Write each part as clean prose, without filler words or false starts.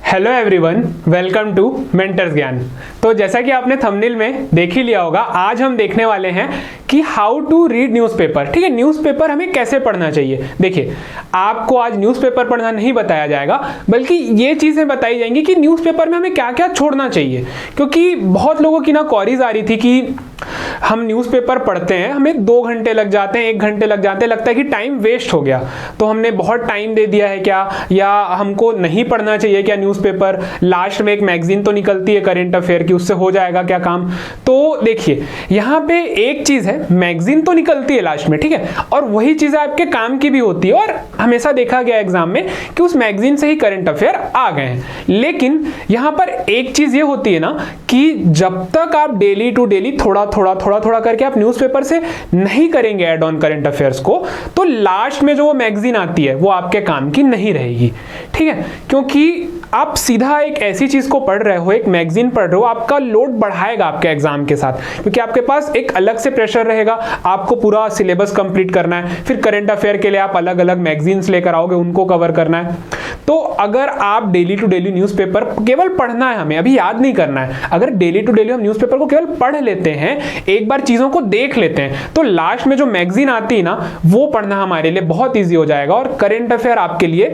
Hello everyone, welcome to Mentors Gyan. तो जैसा कि आपने थंबनेल में देख ही लिया होगा, आज हम देखने वाले हैं कि हाउ टू रीड न्यूज़पेपर। ठीक है, न्यूज़पेपर हमें कैसे पढ़ना चाहिए। देखिए, आपको आज न्यूज़पेपर पढ़ना नहीं बताया जाएगा, बल्कि ये चीज़ें बताई जाएंगी कि न्यूज़पेपर में हमें क्या क्या छोड़ना चाहिए। क्योंकि बहुत लोगों की क्वेरीज आ रही थी कि हम न्यूज़पेपर पढ़ते हैं, हमें 2 घंटे लग जाते हैं, 1 घंटे लग जाते हैं, लगता है कि टाइम वेस्ट हो गया, तो हमने बहुत टाइम दे दिया है क्या, या हमको नहीं पढ़ना चाहिए क्या न्यूज़पेपर। लास्ट में एक मैगजीन तो निकलती है करेंट अफेयर की, उससे हो जाएगा क्या काम। तो देखिए, यहाँ पे एक चीज़ है, मैगजीन तो निकलती है लास्ट में, ठीक है, और वही चीज़ें आपके काम की भी होती है, और हमेशा देखा गया एग्जाम में कि उस मैगजीन से ही करंट अफेयर आ गए हैं। लेकिन यहाँ पर एक चीज़ ये होती है ना कि जब तक आप डेली टू डेली थोड़ा थोड़ा करके आप न्यूज़पेपर से नहीं करेंगे ऐड ऑन करंट अफेयर्स को, तो लास्ट में जो वो मैगजीन आती है वो आपके काम की नहीं रहेगी। ठीक है, क्योंकि आप सीधा एक ऐसी चीज को पढ़ रहे हो, एक मैगजीन पढ़ रहे हो, आपका लोड बढ़ाएगा आपके एग्जाम के साथ, क्योंकि आपके पास एक अलग से प्रेशर रहेगा, आपको पूरा सिलेबस कंप्लीट करना है, फिर करंट अफेयर के लिए आप अलग अलग मैगजीन्स लेकर आओगे, उनको कवर करना है। तो अगर आप डेली टू डेली न्यूज़पेपर केवल पढ़ना है, हमें अभी याद नहीं करना है, अगर डेली टू डेली हम न्यूज़पेपर को केवल पढ़ लेते हैं, एक बार चीजों को देख लेते हैं, तो लास्ट में जो मैगजीन आती है ना, वो पढ़ना हमारे लिए बहुत ईजी हो जाएगा, और करंट अफेयर आपके लिए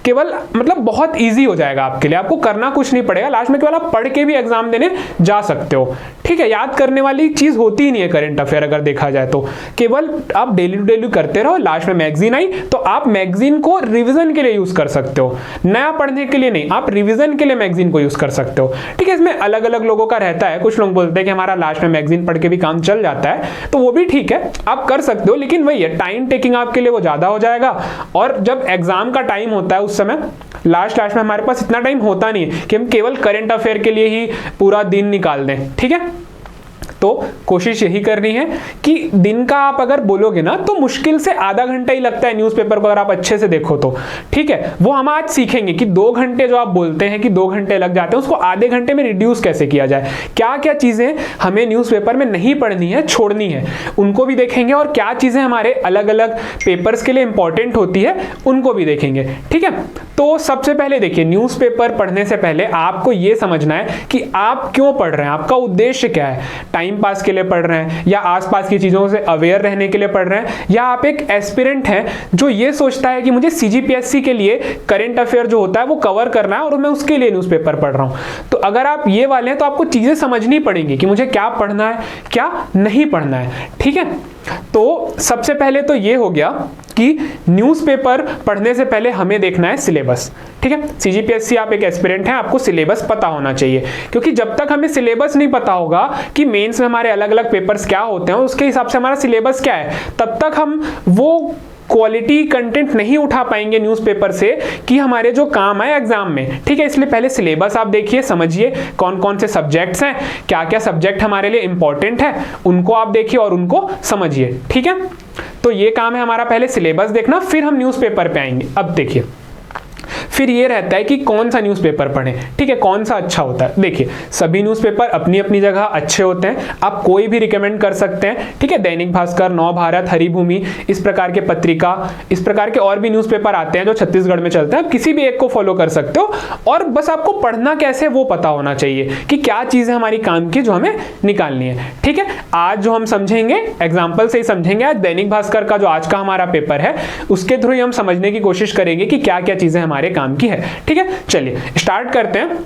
केवल बहुत ईजी हो जाएगा आपके लिए, आपको करना कुछ नहीं पड़ेगा, लास्ट में केवल आप पढ़ के भी एग्जाम देने जा सकते हो। ठीक है, याद करने वाली चीज होती ही नहीं है करंट अफेयर, अगर देखा जाए तो केवल आप डेली टू डेली करते रहो, लास्ट में मैगजीन आई तो आप मैगजीन को रिवीजन के लिए यूज कर सकते हो, नया पढ़ने के लिए नहीं, आप रिवीजन के लिए मैगजीन को यूज कर सकते हो। ठीक है, इसमें अलग अलग लोगों का रहता है, कुछ लोग बोलते हैं कि हमारा लास्ट में मैगजीन पढ़ के भी काम चल जाता है, तो वो भी ठीक है, आप कर सकते हो, लेकिन वही है, टाइम टेकिंग आपके लिए वो ज्यादा हो जाएगा, और जब एग्जाम का टाइम होता है उस समय लास्ट में हमारे पास इतना टाइम होता नहीं है कि हम केवल करंट अफेयर के लिए ही पूरा दिन निकाल दें। ठीक है, तो कोशिश यही करनी है कि दिन का आप अगर बोलोगे ना, तो मुश्किल से आधा घंटा ही लगता है न्यूज़पेपर को, अगर आप अच्छे से देखो तो। ठीक है, वो हम आज सीखेंगे कि 2 घंटे जो आप बोलते हैं कि 2 घंटे लग जाते हैं, उसको आधे घंटे में रिड्यूस कैसे किया जाए, क्या क्या चीजें हमें न्यूज़पेपर में नहीं पढ़नी है, छोड़नी है, उनको भी देखेंगे, और क्या चीजें हमारे अलग अलग पेपर्स के लिए इंपॉर्टेंट होती है उनको भी देखेंगे। ठीक है, तो सबसे पहले देखिए, न्यूज़पेपर पढ़ने से पहले आपको यह समझना है कि आप क्यों पढ़ रहे हैं, आपका उद्देश्य क्या है। टाइम पास के लिए पढ़ रहे हैं, या आसपास की चीजों से अवेयर रहने के लिए पढ़ रहे हैं, या आप एक एस्पिरेंट हैं जो ये सोचता है कि मुझे सीजीपीएससी के लिए करंट अफेयर जो होता है वो कवर करना है, और मैं उसके लिए न्यूज़पेपर पढ़ रहा हूं। तो अगर आप ये वाले हैं तो आपको चीजें समझनी पड़ेंगी कि मुझे क्या पढ़ना है, क्या नहीं पढ़ना है। ठीक है, तो सबसे पहले तो ये हो गया कि न्यूज़पेपर पढ़ने से पहले हमें देखना है सिलेबस। ठीक है, सीजीपीएससी आप एक एस्पिरेंट हैं, आपको सिलेबस पता होना चाहिए, क्योंकि जब तक हमें सिलेबस नहीं पता होगा कि मेंस में हमारे अलग अलग पेपर्स क्या होते हैं, उसके हिसाब से हमारा सिलेबस क्या है, तब तक हम वो क्वालिटी कंटेंट नहीं उठा पाएंगे न्यूज़पेपर से कि हमारे जो काम आए एग्जाम में। ठीक है, इसलिए पहले सिलेबस आप देखिए, समझिए कौन कौन से सब्जेक्ट्स हैं, क्या क्या सब्जेक्ट हमारे लिए इंपॉर्टेंट है, उनको आप देखिए और उनको समझिए। ठीक है, तो ये काम है हमारा, पहले सिलेबस देखना, फिर हम न्यूज़पेपर पे आएंगे। अब देखिए, फिर ये रहता है कि कौन सा न्यूज़पेपर पढ़ें। ठीक है, कौन सा अच्छा होता है। देखिए, सभी न्यूज़पेपर अपनी अपनी जगह अच्छे होते हैं, आप कोई भी रिकमेंड कर सकते हैं। ठीक है, दैनिक भास्कर, नव भारत, हरिभूमि, इस प्रकार के पत्रिका, इस प्रकार के और भी न्यूज़पेपर आते हैं जो छत्तीसगढ़ में चलते हैं, आप किसी भी एक को फॉलो कर सकते हो, और बस आपको पढ़ना कैसे वो पता होना चाहिए कि क्या चीज़ें हमारी काम की जो हमें निकालनी है। ठीक है, आज जो हम समझेंगे एग्जाम्पल से ही समझेंगे, आज दैनिक भास्कर का जो आज का हमारा पेपर है उसके थ्रू ही हम समझने की कोशिश करेंगे कि क्या क्या चीज़ें हमारे काम की है। ठीक है, चलिए स्टार्ट करते हैं।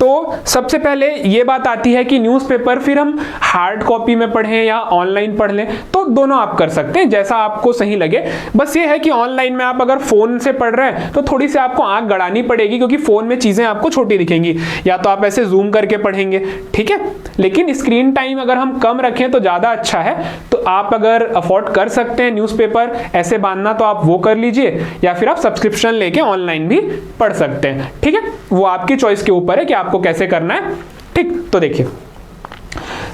तो सबसे पहले ये बात आती है कि न्यूज़पेपर फिर हम हार्ड कॉपी में पढ़ें या ऑनलाइन पढ़ लें, तो दोनों आप कर सकते हैं, जैसा आपको सही लगे। बस ये है कि ऑनलाइन में आप अगर फोन से पढ़ रहे हैं तो थोड़ी सी आपको आंख गड़ानी पड़ेगी, क्योंकि फोन में चीजें आपको छोटी दिखेंगी, या तो आप ऐसे जूम करके पढ़ेंगे। ठीक है, लेकिन स्क्रीन टाइम अगर हम कम रखें तो ज्यादा अच्छा है, तो आप अगर अफोर्ड कर सकते हैं न्यूज़पेपर ऐसे बांधना तो आप वो कर लीजिए, या फिर आप सब्सक्रिप्शन लेके ऑनलाइन भी पढ़ सकते हैं। ठीक है, वो आपकी चॉइस के ऊपर है कि आपको कैसे करना है। ठीक, तो देखिए,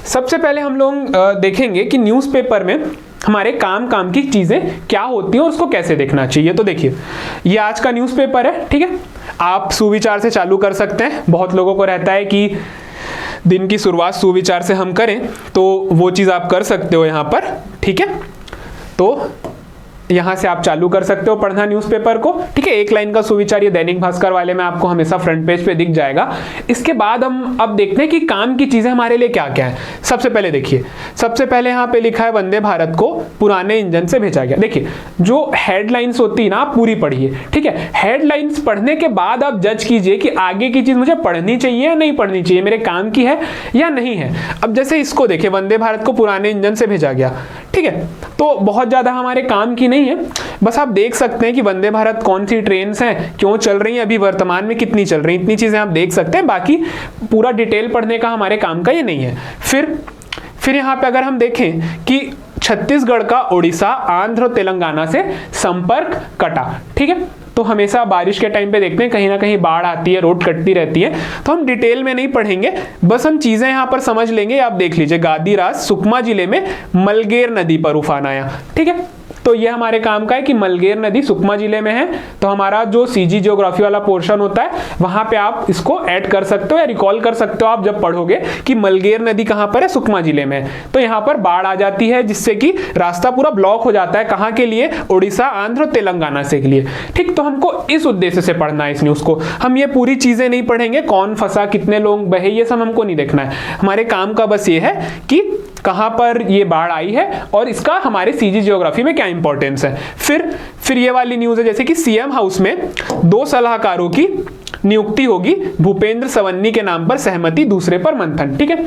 सबसे पहले हम लोग देखेंगे कि न्यूज़पेपर में हमारे काम की चीजें क्या होती हैं और उसको कैसे देखना चाहिए। तो देखिए, ये आज का न्यूज़पेपर है। ठीक है, आप सुविचार से चालू कर सकते हैं। बहुत लोगों को रहता है कि दिन की शुरुआत सुविचार से हम करें, तो वो चीज आप कर सकते हो यहाँ पर। ठीक है, तो यहां से आप चालू कर सकते हो पढ़ना न्यूज़पेपर को, ठीक है। एक लाइन का सुविचार ये दैनिक भास्कर वाले में आपको हमेशा फ्रंट पेज पे दिख जाएगा। इसके बाद हम अब देखते हैं कि काम की चीजें हमारे लिए क्या क्या है। सबसे पहले देखिए, सबसे पहले यहाँ पे लिखा है वंदे भारत को पुराने इंजन से भेजा गया। देखिए जो हेडलाइंस होती है ना, आप पूरी पढ़िए, ठीक है। हेडलाइंस पढ़ने के बाद आप जज कीजिए कि आगे की चीज मुझे पढ़नी चाहिए या नहीं पढ़नी चाहिए, मेरे काम की है या नहीं है। अब जैसे इसको देखिए, वंदे भारत को पुराने इंजन से भेजा गया, ठीक है, तो बहुत ज्यादा हमारे काम की नहीं है। बस आप देख सकते हैं कि वंदे भारत कौन सी ट्रेन हैं, क्यों चल रही हैं, अभी वर्तमान में कितनी चल रही हैं, इतनी चीजें आप देख सकते हैं। बाकी पूरा डिटेल पढ़ने का हमारे काम का ये नहीं है। फिर यहाँ पे अगर हम देखें कि छत्तीसगढ़ का उड़ीसा, आंध्र और तेलंगाना से संपर्क कटा, ठीक है। तो हमेशा बारिश के टाइम पे देखते हैं कहीं ना कहीं बाढ़ आती है, रोड कटती रहती है, तो हम डिटेल में नहीं पढ़ेंगे, बस हम चीजें यहां पर समझ लेंगे। आप देख लीजिए, गादीरास सुकमा जिले में मलगेर नदी पर उफान आया, ठीक है। तो ये हमारे काम का है कि मलगेर नदी सुकमा जिले में है, तो हमारा जो सीजी ज्योग्राफी वाला पोर्शन होता है वहां पे आप इसको ऐड कर सकते हो या रिकॉल कर सकते हो आप जब पढ़ोगे कि मलगेर नदी कहां पर है, सुकमा जिले में। तो यहां पर बाढ़ आ जाती है जिससे कि रास्ता पूरा ब्लॉक हो जाता है, कहां के लिए, उड़ीसा, आंध्र और तेलंगाना से के लिए, ठीक। तो हमको इस उद्देश्य से पढ़ना है इस न्यूज को। हम ये पूरी चीजें नहीं पढ़ेंगे, कौन फंसा, कितने लोग बहे, ये सब हमको नहीं देखना है। हमारे काम का बस ये है कि कहां पर ये बाढ़ आई है और इसका हमारे सीजी ज्योग्राफी में क्या इंपॉर्टेंस है। फिर ये वाली न्यूज है जैसे कि सीएम हाउस में 2 सलाहकारों की नियुक्ति होगी, भूपेंद्र सवन्नी के नाम पर सहमति, दूसरे पर मंथन, ठीक है।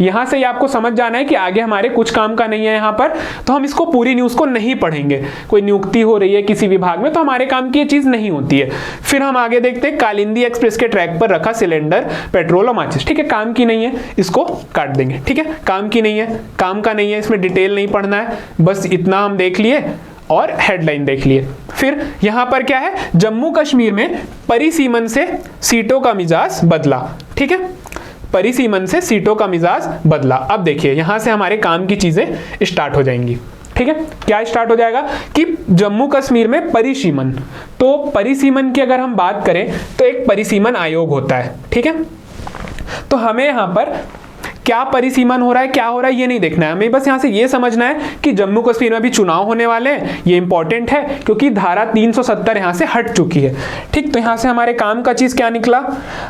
यहां से आपको समझ जाना है कि आगे हमारे कुछ काम का नहीं है यहां पर, तो हम इसको पूरी न्यूज को नहीं पढ़ेंगे। कोई नियुक्ति हो रही है किसी विभाग में तो हमारे काम की ये चीज नहीं होती है। फिर हम आगे देखते हैं, कालिंदी एक्सप्रेस के ट्रैक पर रखा सिलेंडर, पेट्रोल और माचिस, ठीक है। काम की नहीं है, इसको काट देंगे, ठीक है। काम की नहीं है, काम का नहीं है, इसमें डिटेल नहीं पढ़ना है, बस इतना हम देख लिए और हेडलाइन देख लिए। फिर यहां पर क्या है, जम्मू कश्मीर में परिसीमन से सीटों का मिजाज बदला, ठीक है। परिसीमन से सीटों का मिजाज बदला। अब देखिए यहां से हमारे काम की चीजें स्टार्ट हो जाएंगी, ठीक है। क्या स्टार्ट हो जाएगा कि जम्मू कश्मीर में परिसीमन, तो परिसीमन की अगर हम बात करें तो एक परिसीमन आयोग होता है, ठीक है। तो हमें यहां पर क्या परिसीमन हो रहा है, क्या हो रहा है, ये नहीं देखना है हमें, बस यहां से ये समझना है कि जम्मू कश्मीर में अभी चुनाव होने वाले हैं। ये इंपॉर्टेंट है क्योंकि धारा 370 यहां से हट चुकी है, ठीक। तो यहां से हमारे काम का चीज क्या निकला,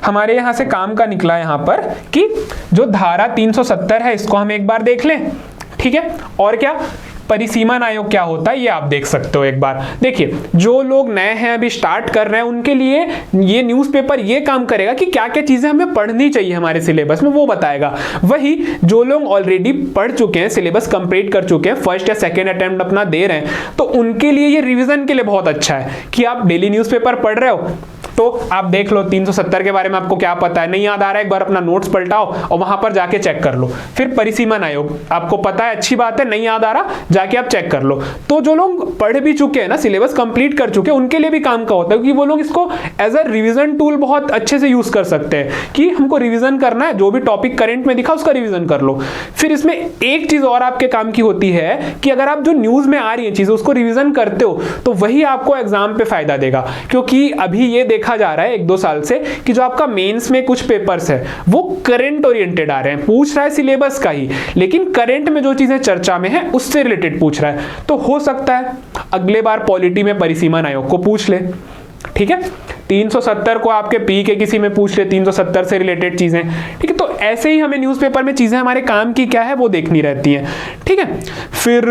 हमारे यहां से काम का निकला यहां पर कि जो धारा 370 है इसको हम एक बार देख लें, ठीक है। और क्या परिसीमन आयोग क्या होता है ये आप देख सकते हो एक बार। देखिए जो लोग नए हैं, अभी स्टार्ट कर रहे हैं, उनके लिए ये न्यूज़पेपर ये काम करेगा कि क्या क्या चीजें हमें पढ़नी चाहिए हमारे सिलेबस में, वो बताएगा। वही जो लोग ऑलरेडी पढ़ चुके हैं, सिलेबस कंप्लीट कर चुके हैं, फर्स्ट या सेकेंड अटेम्प्ट अपना दे रहे हैं, तो उनके लिए ये रिविजन के लिए बहुत अच्छा है कि आप डेली न्यूज़पेपर पढ़ रहे हो तो आप देख लो 370 के बारे में आपको क्या पता है, नहीं याद आ रहा है, एक बार अपना नोट्स पलटाओ और वहां पर जाके चेक कर लो। फिर परिसीमन आयोग आपको पता है, अच्छी बात है, नहीं याद आ रहा जाके आप चेक कर लो। तो जो लोग पढ़ भी चुके हैं ना, सिलेबस कंप्लीट कर चुके हैं, उनके लिए भी काम का होता है क्योंकि वो लोग इसको एज अ रिविजन टूल बहुत अच्छे से यूज कर सकते हैं कि हमको रिविजन करना है, जो भी टॉपिक करंट में दिखा उसका रिविजन कर लो। फिर इसमें एक चीज और आपके काम की होती है कि अगर आप जो न्यूज में आ रही है चीजें उसको रिविजन करते हो तो वही आपको एग्जाम पे फायदा देगा। क्योंकि अभी ये देखा जा रहा है 1-2 साल से कि जो आपका मेंस में कुछ पेपर्स है वो करंट ओरिएंटेड आ रहे हैं, पूछ रहा है सिलेबस का ही, लेकिन करंट में जो चीजें चर्चा में है उससे रिलेटेड पूछ रहा है। तो हो सकता है अगले बार पॉलिटी में परिसीमन आयोग को पूछ ले, ठीक है। 370 को आपके पी के किसी में पूछ ले, 370 से रिलेटेड चीजें, ठीक है। तो ऐसे ही हमें न्यूज़पेपर में चीजें हमारे काम की क्या है वो देखनी रहती हैं, ठीक है। फिर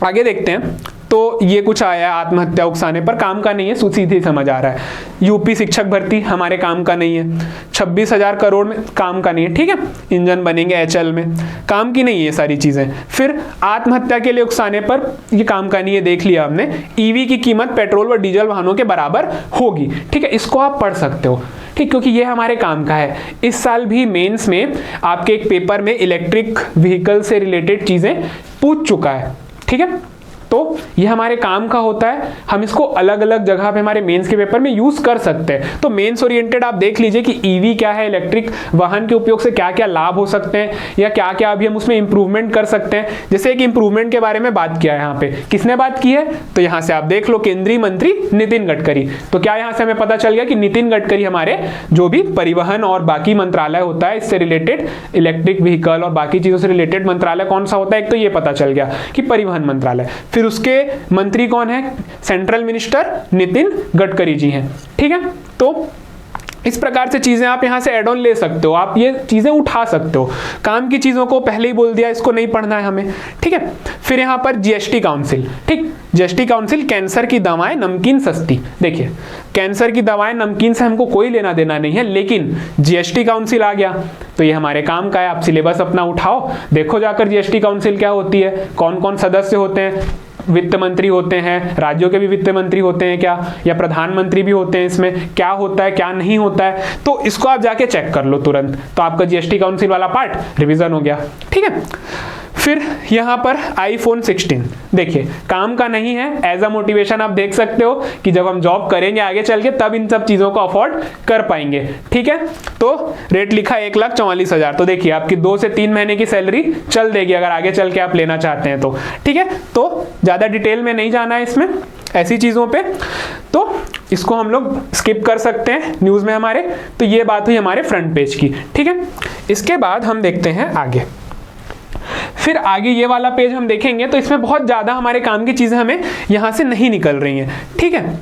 आगे देखते हैं, तो ये कुछ आया आत्महत्या उकसाने पर, काम का नहीं है, सीधे समझ आ रहा है। यूपी शिक्षक भर्ती हमारे काम का नहीं है, 26,000 करोड़ में काम का नहीं है, ठीक है। इंजन बनेंगे एचएल में, काम की नहीं है ये सारी चीजें। फिर आत्महत्या के लिए उकसाने पर, ये काम का नहीं है, देख लिया हमने। ईवी की कीमत पेट्रोल व डीजल वाहनों के बराबर होगी, ठीक है, इसको आप पढ़ सकते हो, ठीक, क्योंकि ये हमारे काम का है। इस साल भी मेंस में आपके एक पेपर में इलेक्ट्रिक व्हीकल से रिलेटेड चीजें पूछ चुका है, ठीक है। तो ये हमारे काम का होता है, हम इसको अलग अलग जगह पे हमारे मेंस के पेपर में यूज कर सकते हैं। तो मेंस ओरिएंटेड आप देख लीजिए कि ईवी क्या है, इलेक्ट्रिक वाहन के उपयोग से क्या क्या लाभ हो सकते हैं या क्या क्या अभी हम उसमें इंप्रूवमेंट कर सकते हैं। जैसे एक इंप्रूवमेंट के बारे में बात किया है यहाँ पे, किसने बात की है, तो यहाँ से आप देख लो, केंद्रीय मंत्री नितिन गडकरी। तो क्या यहाँ से हमें पता चल गया कि नितिन गडकरी हमारे जो भी परिवहन और बाकी मंत्रालय होता है इससे रिलेटेड, इलेक्ट्रिक व्हीकल और बाकी चीजों से रिलेटेड मंत्रालय कौन सा होता है, एक तो ये पता चल गया कि परिवहन मंत्रालय। फिर उसके मंत्री कौन है, सेंट्रल मिनिस्टर नितिन गडकरी जी हैं, ठीक है। तो इस प्रकार से चीजें आप यहां से एड ऑन ले सकते हो, आप ये चीजें उठा सकते हो। काम की चीजों को पहले ही बोल दिया, इसको नहीं पढ़ना है हमें, ठीक है। फिर यहां पर जीएसटी काउंसिल, ठीक, जीएसटी काउंसिल, कैंसर की दवाएं नमकीन सस्ती। देखिए कैंसर की दवाएं नमकीन से हमको कोई लेना देना नहीं है, लेकिन जीएसटी काउंसिल आ गया तो ये हमारे काम का है। आप सिलेबस अपना उठाओ, देखो जाकर जीएसटी काउंसिल क्या होती है, कौन कौन सदस्य होते हैं, वित्त मंत्री होते हैं, राज्यों के भी वित्त मंत्री होते हैं क्या, या प्रधानमंत्री भी होते हैं, इसमें क्या होता है क्या नहीं होता है, तो इसको आप जाके चेक कर लो तुरंत। तो आपका जीएसटी काउंसिल वाला पार्ट रिवीजन हो गया, ठीक है। फिर यहां पर आईफोन 16, देखिए काम का नहीं है, एज अ मोटिवेशन आप देख सकते हो कि जब हम जॉब करेंगे आगे चल के तब इन सब चीजों को अफोर्ड कर पाएंगे, ठीक है। तो रेट लिखा 1,44,000, तो देखिए आपकी 2 से 3 महीने की सैलरी चल देगी अगर आगे चल के आप लेना चाहते हैं तो, ठीक है। तो ज्यादा डिटेल में नहीं जाना है इसमें ऐसी चीजों पे, तो इसको हम लोग स्किप कर सकते हैं न्यूज में हमारे। तो ये बात हुई हमारे फ्रंट पेज की, ठीक है। इसके बाद हम देखते हैं आगे। फिर आगे ये वाला पेज हम देखेंगे तो इसमें बहुत ज़्यादा हमारे काम की चीज़ें हमें यहाँ से नहीं निकल रही हैं, ठीक है।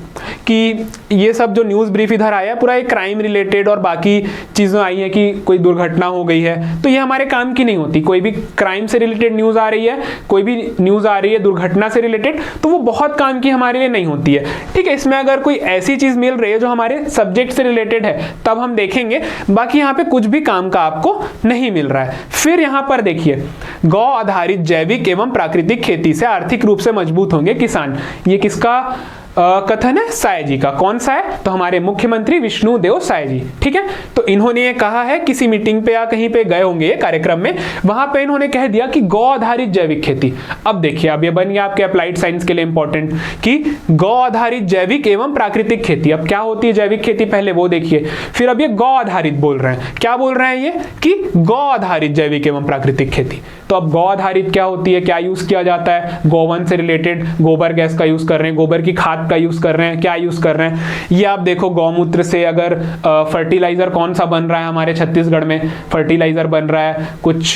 कि ये सब जो न्यूज़ ब्रीफ इधर आया पूरा एक क्राइम रिलेटेड और बाकी चीज़ें आई हैं कि कोई दुर्घटना हो गई है, तो ये हमारे काम की नहीं होती। कोई भी क्राइम से रिलेटेड न्यूज़ आ रही है, कोई भी न्यूज़ आ रही है दुर्घटना से रिलेटेड, तो वो बहुत काम की हमारे लिए नहीं होती है, ठीक है। इसमें अगर कोई ऐसी चीज़ मिल रही है जो हमारे सब्जेक्ट से रिलेटेड है तब हम देखेंगे, बाकी यहाँ पे कुछ भी काम का आपको नहीं मिल रहा है। फिर यहाँ पर देखिए, गौ आधारित जैविक एवं प्राकृतिक खेती से आर्थिक रूप से मजबूत होंगे किसान, ये किसका कथन है, साय जी का। कौन सा है, तो हमारे मुख्यमंत्री विष्णुदेव साय जी, ठीक है। तो इन्होंने ये कहा है, किसी मीटिंग पे या कहीं पे गए होंगे कार्यक्रम में, वहां पे इन्होंने कह दिया कि गौ आधारित जैविक खेती। अब देखिए, अब ये बन गया आपके अप्लाइड साइंस के लिए इंपॉर्टेंट कि गौ आधारित जैविक एवं प्राकृतिक खेती। अब क्या होती है जैविक खेती, पहले वो देखिए, फिर अब ये गौ आधारित बोल रहे हैं। क्या बोल रहे हैं ये कि गौ आधारित जैविक एवं प्राकृतिक खेती। तो अब गौ आधारित क्या होती है, क्या यूज किया जाता है, गोवन से रिलेटेड गोबर गैस का यूज कर रहे हैं, गोबर की खाद का यूज कर रहे हैं, क्या यूज कर रहे हैं। ये आप देखो, गौमूत्र से अगर फर्टिलाइजर कौन सा बन रहा है हमारे छत्तीसगढ़ में, फर्टिलाइजर बन रहा है, कुछ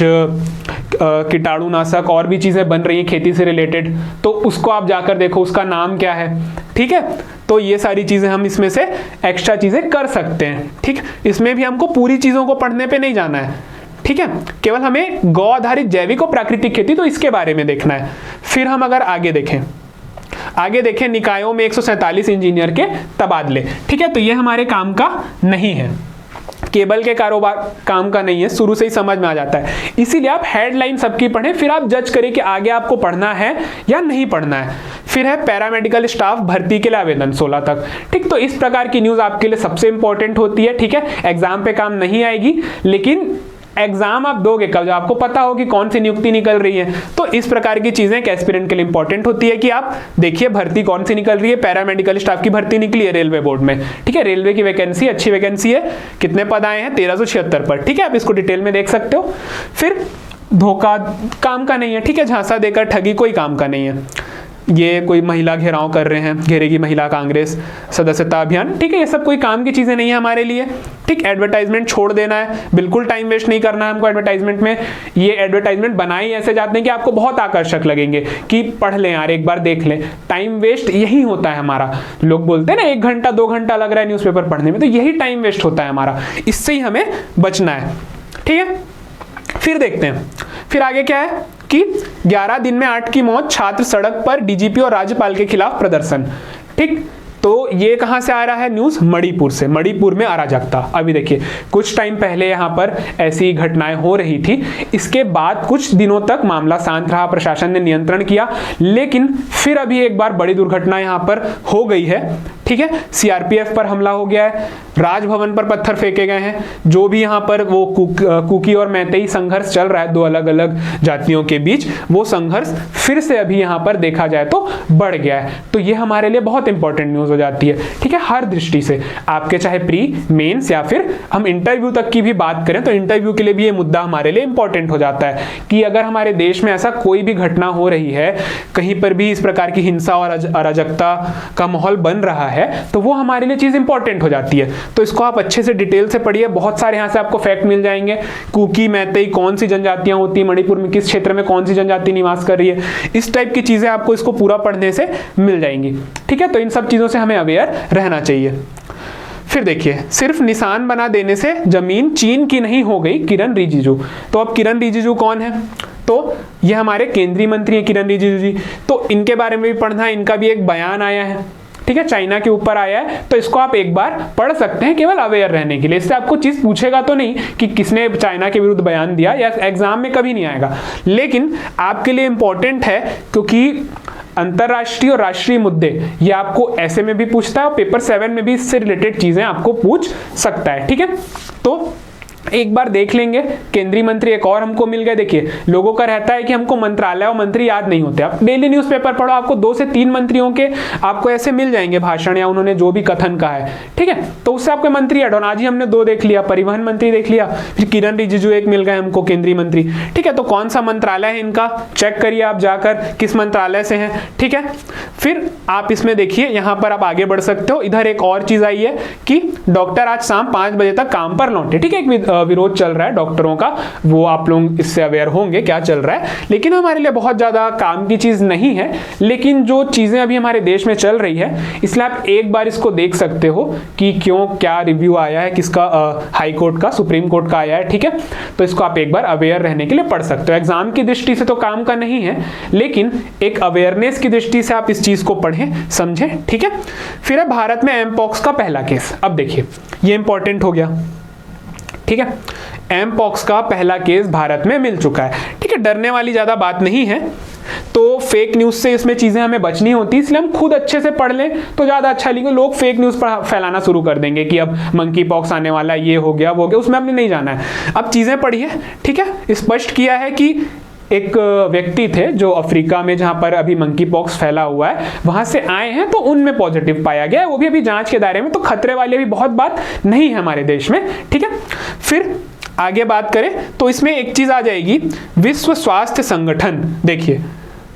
कीटाणुनाशक और भी चीजें बन रही हैं खेती से रिलेटेड, तो उसको आप जाकर देखो उसका नाम क्या है, ठीक है। तो ये सारी चीजें हम इसमें से एक्स्ट्रा चीजें कर सकते हैं, ठीक। इसमें भी हमको पूरी चीजों को पढ़ने पे नहीं जाना है, ठीक है। केवल हमें गौ आधारित जैविक और प्राकृतिक खेती, तो इसके बारे में देखना है। फिर हम अगर आगे देखें निकायों में 147 इंजीनियर के तबादले, ठीक है। तो ये हमारे काम का नहीं है, केबल के कारोबार काम का नहीं है, शुरू से ही समझ में आ जाता है। इसीलिए आप हेडलाइन सबकी पढ़ें, फिर आप जज करें कि आगे आपको पढ़ना है या नहीं पढ़ना है। फिर है पैरामेडिकल स्टाफ भर्ती के लिए आवेदन 16 तक, ठीक। तो इस प्रकार की न्यूज आपके लिए सबसे इंपॉर्टेंट होती है, ठीक है। एग्जाम पे काम नहीं आएगी, लेकिन एग्जाम आप दोगे कब, जब आपको पता हो कि कौन सी नियुक्ति निकल रही है। तो इस प्रकार की चीजें एक एस्पिरेंट के लिए इंपॉर्टेंट होती है कि आप देखिए भर्ती कौन सी निकल रही है। पैरामेडिकल स्टाफ की भर्ती निकली है रेलवे बोर्ड में, ठीक है। रेलवे की वैकेंसी, अच्छी वैकेंसी है, कितने पद आए हैं 1376 पर, ठीक है। आप इसको डिटेल में देख सकते हो। फिर धोखा काम का नहीं है, ठीक है। झांसा देकर ठगी कोई काम का नहीं है। ये कोई महिला घेराव कर रहे हैं, घेरेगी महिला कांग्रेस सदस्यता अभियान, ठीक है। ये सब कोई काम की चीजें नहीं है हमारे लिए, ठीक। एडवर्टाइजमेंट छोड़ देना है, बिल्कुल टाइम वेस्ट नहीं करना है हमको एडवर्टाइजमेंट में। ये एडवर्टाइजमेंट बनाए ऐसे जाते हैं कि आपको बहुत आकर्षक लगेंगे कि पढ़ लें यार, एक बार देख लें। टाइम वेस्ट यही होता है हमारा। लोग बोलते हैं ना 1 घंटा 2 घंटा लग रहा है न्यूज़पेपर पढ़ने में, तो यही टाइम वेस्ट होता है हमारा। इससे ही हमें बचना है, ठीक है। फिर देखते हैं, फिर आगे क्या है कि 11 दिन में 8 की मौत, छात्र सड़क पर, डीजीपी और राज्यपाल के खिलाफ प्रदर्शन, ठीक। तो ये कहां से आ रहा है न्यूज, मणिपुर से। मणिपुर में अराजकता। अभी देखिए कुछ टाइम पहले यहां पर ऐसी घटनाएं हो रही थी, इसके बाद कुछ दिनों तक मामला शांत रहा, प्रशासन ने नियंत्रण किया, लेकिन फिर अभी एक बार बड़ी दुर्घटना यहां पर हो गई है, ठीक है। सीआरपीएफ पर हमला हो गया है, राजभवन पर पत्थर फेंके गए हैं। जो भी यहाँ पर वो कुकी और मैतेई संघर्ष चल रहा है 2 अलग अलग जातियों के बीच, वो संघर्ष फिर से अभी यहाँ पर देखा जाए तो बढ़ गया है। तो ये हमारे लिए बहुत इंपॉर्टेंट न्यूज हो जाती है, ठीक है। हर दृष्टि से आपके चाहे प्री, मेंस या फिर हम इंटरव्यू तक की भी बात करें तो इंटरव्यू के लिए भी ये मुद्दा हमारे लिए इंपॉर्टेंट हो जाता है कि अगर हमारे देश में ऐसा कोई भी घटना हो रही है, कहीं पर भी इस प्रकार की हिंसा और अराजकता का माहौल बन रहा है, तो वो हमारे लिए चीज इंपॉर्टेंट हो जाती है। तो इसको आप अच्छे से डिटेल से पढ़िए, बहुत सारे यहाँ से आपको फैक्ट मिल जाएंगे। कुकी, मैतेई कौन सी जनजातियां होती है, मणिपुर में किस क्षेत्र में कौन सी जनजाति निवास कर रही है, इस टाइप की चीजें आपको इसको पूरा पढ़ने से मिल जाएंगी, ठीक है। तो इन सब चीजों से हमें अवेयर रहना चाहिए। फिर देखिए, सिर्फ निशान बना देने से जमीन चीन की नहीं हो गई, किरण रिजिजू। तो अब किरण रिजिजू कौन है? तो ये हमारे केंद्रीय मंत्री हैं किरण रिजिजू जी। तो इनके बारे में भी पढ़ना है, इनका भी एक बयान आया है, ठीक है, चाइना के ऊपर आया है। तो इसको आप एक बार पढ़ सकते हैं केवल अवेयर रहने के लिए। इससे आपको चीज पूछेगा तो नहीं कि किसने चाइना के विरुद्ध बयान दिया, या एग्जाम में कभी नहीं आएगा, लेकिन आपके लिए इंपॉर्टेंट है क्योंकि अंतरराष्ट्रीय और राष्ट्रीय मुद्दे ये आपको ऐसे में भी पूछता है और पेपर 7 में भी इससे रिलेटेड चीजें आपको पूछ सकता है, ठीक है। तो एक बार देख लेंगे। केंद्रीय मंत्री एक और हमको मिल गए। देखिए, लोगों का रहता है कि हमको मंत्रालय और मंत्री याद नहीं होते। आप डेली न्यूज़पेपर पढ़ो, आपको 2 से 3 मंत्रियों के आपको ऐसे मिल जाएंगे भाषण या उन्होंने जो भी कथन कहा है, ठीक है। तो उससे आपके मंत्री ऐड ऑन, आज ही हमने 2 देख लिया, परिवहन मंत्री देख लिया, फिर किरण रिजिजू एक मिल गए हमको केंद्रीय मंत्री, ठीक है। तो कौन सा मंत्रालय है इनका चेक करिए आप जाकर, किस मंत्रालय से है, ठीक है। फिर आप इसमें देखिए, यहाँ पर आप आगे बढ़ सकते हो। इधर एक और चीज आई है कि डॉक्टर आज शाम 5 बजे तक काम पर लौटे, ठीक है। एक विरोध चल रहा है डॉक्टरों का, वो आप लोग इससे अवेयर होंगे क्या चल रहा है, लेकिन हमारे लिए बहुत ज्यादा काम की चीज नहीं है। लेकिन जो चीजें अभी हमारे देश में चल रही है, इसलिए आप एक बार इसको देख सकते हो कि क्यों, क्या रिव्यू आया है, किसका, हाई कोर्ट का, सुप्रीम कोर्ट का आया है, ठीक है। तो इसको आप एक बार अवेयर रहने के लिए पढ़ सकते हो। एग्जाम की दृष्टि से तो काम का नहीं है, लेकिन एक अवेयरनेस की दृष्टि से आप इस चीज को पढ़ें, समझें, ठीक है। फिर है भारत में एमपॉक्स का पहला केस। अब देखिए, ये इंपॉर्टेंट हो गया, ठीक है। एमपॉक्स का पहला केस भारत में मिल चुका है, ठीक है। डरने वाली ज्यादा बात नहीं है, तो फेक न्यूज से इसमें चीजें हमें बचनी होती है, इसलिए हम खुद अच्छे से पढ़ लें तो ज्यादा अच्छा लिखेंगे। लोग फेक न्यूज फैलाना शुरू कर देंगे कि अब मंकी पॉक्स आने वाला, ये हो गया, वो हो गया, उसमें हमने नहीं जाना है। अब चीजें पढ़िए, ठीक है। स्पष्ट किया है कि एक व्यक्ति थे जो अफ्रीका में, जहां पर अभी मंकी पॉक्स फैला हुआ है, वहां से आए हैं, तो उनमें पॉजिटिव पाया गया है, वो भी अभी जांच के दायरे में, तो खतरे वाली भी बहुत बात नहीं है हमारे देश में, ठीक है। फिर आगे बात करें तो इसमें एक चीज आ जाएगी, विश्व स्वास्थ्य संगठन। देखिए,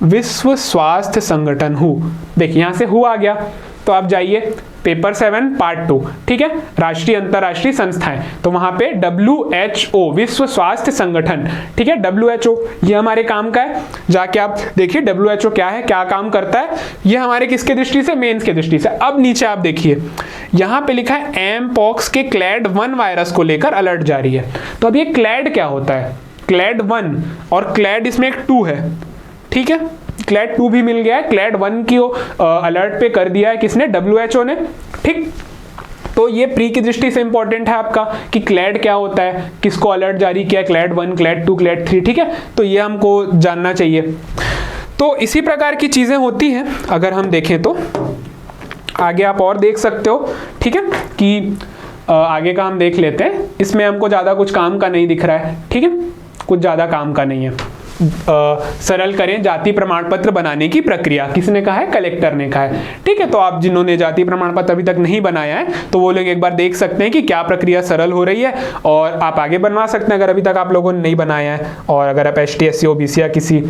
विश्व स्वास्थ्य संगठन हु, देखिए यहां से हु आ गया, तो आप जाइए पेपर 7 पार्ट 2, ठीक है, राष्ट्रीय अंतरराष्ट्रीय संस्थाएं, तो वहां पे WHO, विश्व स्वास्थ्य संगठन, ठीक है। WHO ये हमारे काम का है, जाके आप देखिए WHO क्या है, क्या काम करता है। ये हमारे किसके दृष्टि से, मेंस के दृष्टि से। अब नीचे आप देखिए, यहां पे लिखा है एमपॉक्स के क्लैड 1 वायरस को लेकर अलर्ट जारी है। तो अब ये क्लैड क्या होता है, क्लैड 1 और क्लैड इसमें एक 2 है, ठीक है। क्लैड 2 भी मिल गया है, क्लैड 1 की अलर्ट पे कर दिया है किसने, WHO ने, ठीक। तो ये प्री की दृष्टि से इंपॉर्टेंट है आपका कि क्लैड क्या होता है, किसको अलर्ट जारी किया, क्लैड 1, क्लैड 2, क्लैड 3, ठीक है। तो ये हमको जानना चाहिए। तो इसी प्रकार की चीजें होती हैं। अगर हम देखें तो आगे आप और देख सकते हो, ठीक है, कि आगे का हम देख लेते हैं। इसमें हमको ज्यादा कुछ काम का नहीं दिख रहा है, ठीक है, कुछ ज्यादा काम का नहीं है। सरल करें जाति प्रमाण पत्र बनाने की प्रक्रिया, किसने कहा है, कलेक्टर ने कहा है, ठीक है। तो आप जिन्होंने जाति प्रमाण पत्र अभी तक नहीं बनाया है, तो वो लोग एक बार देख सकते हैं कि क्या प्रक्रिया सरल हो रही है, और आप आगे बनवा सकते हैं अगर अभी तक आप लोगों ने नहीं बनाया है। और अगर आप ST SC OBC या किसी